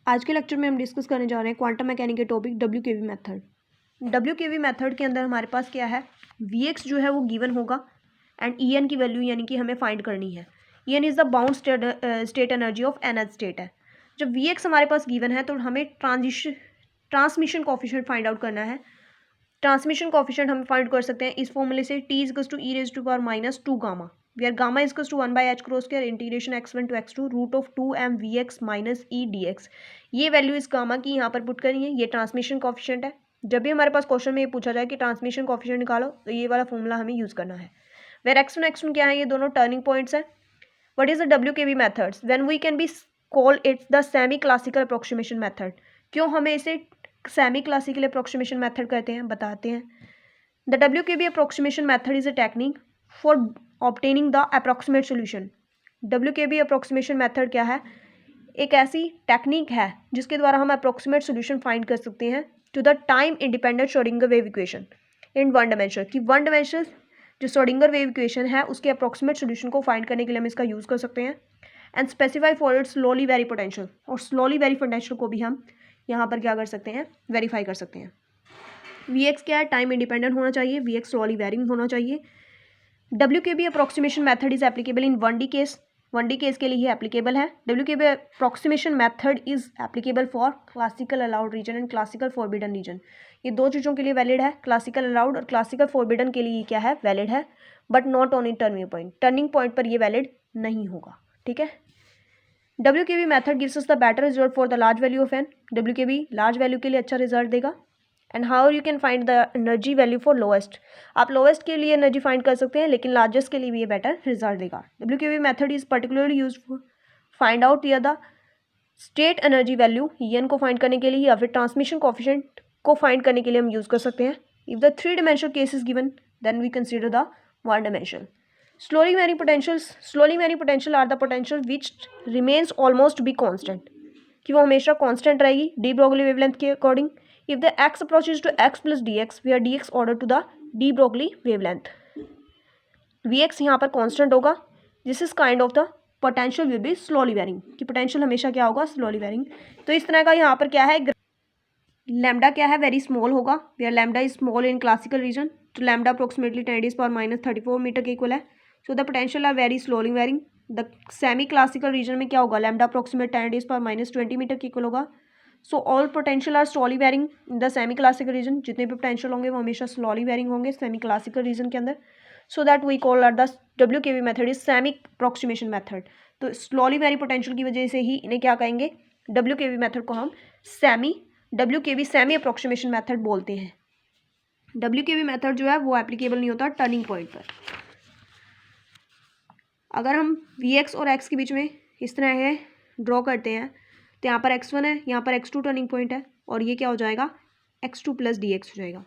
आज के लेक्चर में हम डिस्कस करने जा रहे हैं क्वांटम मैकेनिक के topic WKB method. WKB method के अंदर हमारे पास क्या है, Vx जो है वो गिवन होगा एंड En की वैल्यू यानी कि हमें फाइंड करनी है। En is the bound state energy of nth state है। जब Vx हमारे पास गिवन है तो हमें ट्रांसमिशन कोफिशिएंट फाइंड आउट करना है। ट्रांसमिशन कोफिशिएंट हम फाइंड कर सकते हैं इस फॉर्मूले से, T is to e raise to power minus 2 gamma, where gamma is equals to 1 by h cross square integration x1 to x2 root of 2m vx minus e dx। ये value इस gamma की यहाँ पर put करनी है। ये transmission coefficient है। जब भी हमारे पास क्वेश्चन में ये पूछा जाए कि ट्रांसमिशन कोफिशिएंट निकालो तो ये वाला फॉर्मूला हमें यूज़ करना है। वेर x1 x2 क्या है, ये दोनों टर्निंग पॉइंट्स हैं। What is the WKB methods when we can be call its the semi classical approximation method. क्यों हमें इसे सेमी क्लासिकल अप्रोक्सीमेशन मेथड कहते हैं, बताते हैं। The WKB approximation method is a technique for obtaining the approximate solution। WKB approximation method क्या है, एक ऐसी टेक्निक है जिसके द्वारा हम अप्रोक्सीमेट सोल्यूशन फाइंड कर सकते हैं to the time independent Schrodinger wave equation in one dimension. कि वन डायमेंशनल जो श्रोडिंगर वेव इक्वेशन है उसके अप्रोक्सीमेट सोल्यूशन को फाइंड करने के लिए हम इसका यूज़ कर सकते हैं। And specify for it slowly very potential, और स्लोली वेरी पोटेंशियल को भी हम यहाँ पर क्या कर सकते हैं, वेरीफाई कर सकते हैं। Vx क्या है, टाइम इंडिपेंडेंट होना चाहिए, Vx स्लोली वेरिंग होना चाहिए। WKB approximation method is applicable in 1D case, 1D case के लिए ही एप्लीकेबल है। WKB approximation method is applicable for classical allowed region and classical forbidden region. ये दो चीज़ों के लिए वैलिड है, क्लासिकल अलाउड और क्लासिकल फॉरबिडन के लिए क्या है, वैलिड है, but not on in turning point. Turning point पर ये वैलिड नहीं होगा, ठीक है। WKB method gives us the better result for the large value of n. WKB large value के लिए अच्छा रिजल्ट देगा। And how you can find the energy value for lowest. आप लोएस्ट के लिए एनर्जी फाइंड कर सकते हैं, लेकिन लार्जेस्ट के लिए भी ये बेटर रिजल्ट देगा। WKB method is particularly use for find out या the state energy value En को फाइंड करने के लिए, या फिर ट्रांसमिशन कोफिशिएंट को फाइंड करने के लिए हम यूज कर सकते हैं। If the 3 dimensional case is given then we consider the 1 dimensional. Slowly varying potential are the potential which remains almost be constant, कि वो हमेशा कॉन्स्टेंट रहेगी डी ब्रोगली वेवलेंथ के according. If the x approaches to x plus dx, where dx order to the de Broglie wavelength, Vx यहाँ पर constant होगा। This is kind of the potential will be slowly varying, कि potential हमेशा क्या होगा, slowly varying। तो इस तरह का यहाँ पर क्या है, लैम्डा क्या है, वेरी स्मॉल होगा, where lambda is small in classical region, तो लैम्डा अप्रोक्सीमेटली 10⁻⁻34 मीटर के इक्वल है। So the potential are very slowly varying. The semi classical region में क्या होगा, लैम्डा अप्रोक्सीमेट 10⁻⁻20 मीटर के इक्वल होगा। So all potential are slowly varying in the semi classical region. जितने भी पोटेंशियल होंगे वो हमेशा स्लोली वेरिंग होंगे सेमी क्लासिकल रीजन के अंदर। So that we call are the WKB method is semi approximation method. तो स्लोली वेरी पोटेंशियल की वजह से ही इन्हें क्या कहेंगे, WKB मेथड को हम WKB सेमी अप्रोक्सीमेशन मेथड बोलते हैं। WKB मेथड जो है वो एप्लीकेबल नहीं होता टर्निंग पॉइंट पर। अगर हम Vx और x के बीच में इस तरह है ड्रॉ करते हैं तो यहाँ पर x1 है, यहाँ पर x2 टर्निंग पॉइंट है, और ये क्या हो जाएगा, x2 प्लस dx हो जाएगा।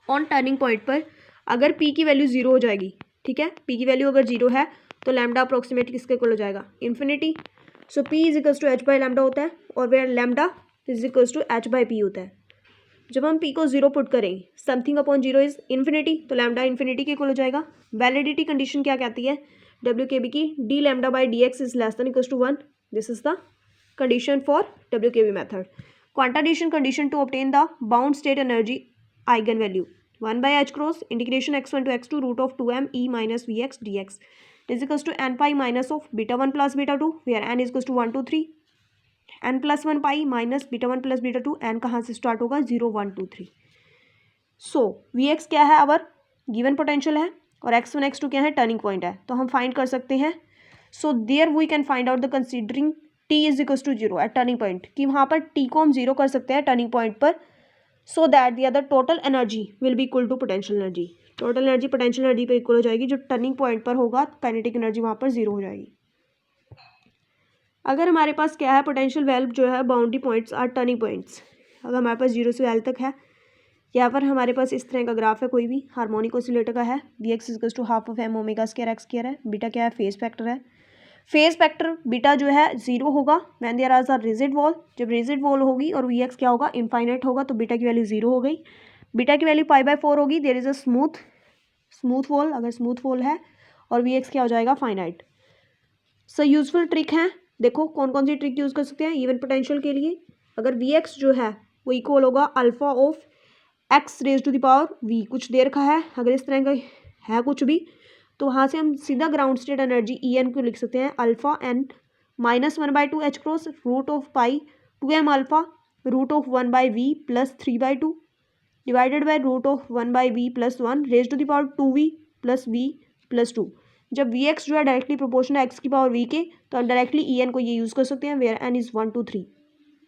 ऑन टर्निंग पॉइंट पर अगर p की वैल्यू 0 हो जाएगी, ठीक है, p की वैल्यू अगर 0 है तो लैम्डा अप्रोक्सीमेट किसके इक्वल हो जाएगा, infinity. So p is equals to h by lambda होता है, और where lambda is equals to h by p होता है। जब हम p को 0 पुट करेंगे, समथिंग अपॉन 0 इज इन्फिनिटी, तो लैम्डा इन्फिनिटी के इक्वल हो जाएगा। वैलिडिटी कंडीशन क्या कहती है WKB की, d lambda by dx is less than equals to 1। This is the condition for WKB method। Quantization condition to obtain the bound state energy eigenvalue 1 by h cross integration x1 to x2 root of 2m e minus vx dx is equals to n pi minus of beta 1 plus beta 2, where n is equals to 1 2 3, n plus 1 pi minus beta 1 plus beta 2, n कहाँ से start होगा, 0 1 2 3। सो Vx क्या है, अवर given potential है, और x1 x2 क्या है, turning point है, तो हम फाइंड कर सकते हैं। So there we can find out the considering T is equals to 0 at turning point, कि वहाँ पर T को हम 0 कर सकते हैं टर्निंग पॉइंट पर, so that the other total energy will be equal to potential energy. Total energy potential energy पर इक्वल हो जाएगी, जो टर्निंग पॉइंट पर होगा काइनेटिक एनर्जी वहाँ पर 0 हो जाएगी। अगर हमारे पास क्या है, पोटेंशियल वैल्यू जो है, boundary points are turning points. अगर हमारे पास 0 से L तक है, या पर हमारे पास इस तरह का ग्राफ है, कोई भी हार्मोनिक ऑसिलेटर का है, Vx equals to half of m omega square x square है, बीटा क्या है, फेज फैक्टर है। फेज फैक्टर बीटा जो है 0 होगा when there are rigid wall. जब रिजिड वॉल होगी और Vx क्या होगा, इनफाइनाइट होगा, तो बीटा की वैल्यू 0 हो गई। बीटा की वैल्यू π/4 होगी, there is a smooth wall, अगर स्मूथ वॉल है, और Vx क्या हो जाएगा, फाइनाइट। सो यूजफुल ट्रिक है देखो कौन कौन सी ट्रिक यूज़ कर सकते हैं इवन पोटेंशियल के लिए। अगर वी एक्स जो है वो इक्वल होगा alpha of x raise to the power v, कुछ दे रखा है, अगर इस तरह का है कुछ भी, तो वहाँ से हम सीधा ground state energy E n को लिख सकते हैं alpha n minus 1/2 h cross root of pi 2m alpha root of 1/v plus 3/2 divided by root of 1/v plus 1 raise to the power 2v plus v plus 2। जब v x जो है directly proportional है x की power v के, तो हम directly ई n को ये यूज़ कर सकते हैं where n is 1 2 3।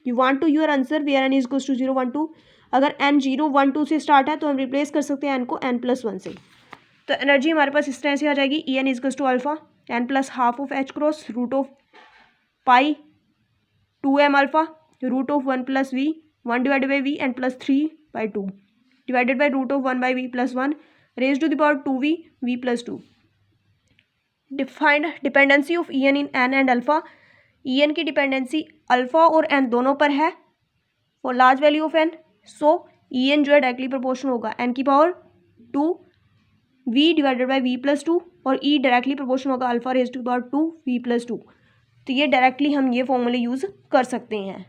You want to your answer where n is equals to 0 1 2। अगर एन 0 1 2 से स्टार्ट है तो हम रिप्लेस कर सकते हैं एन को एन प्लस 1 से। तो एनर्जी हमारे पास इस तरह से आ जाएगी E n is equals to alpha n plus half of h cross root of pi 2m alpha root of 1 plus v 1 divided by v n plus 3/2 divided by root of 1/v plus 1 raise to the power 2v v plus 2। Defined dependency of E n in n and alpha. E n की dependency alpha और n दोनों पर है for large value of n. So E n जो है directly proportional होगा n की power 2 v divided by v plus 2 और ई डायरेक्टली प्रोपोर्शनल होगा alpha raise to power 2 v plus 2। तो ये डायरेक्टली हम ये फॉर्मूले यूज़ कर सकते हैं।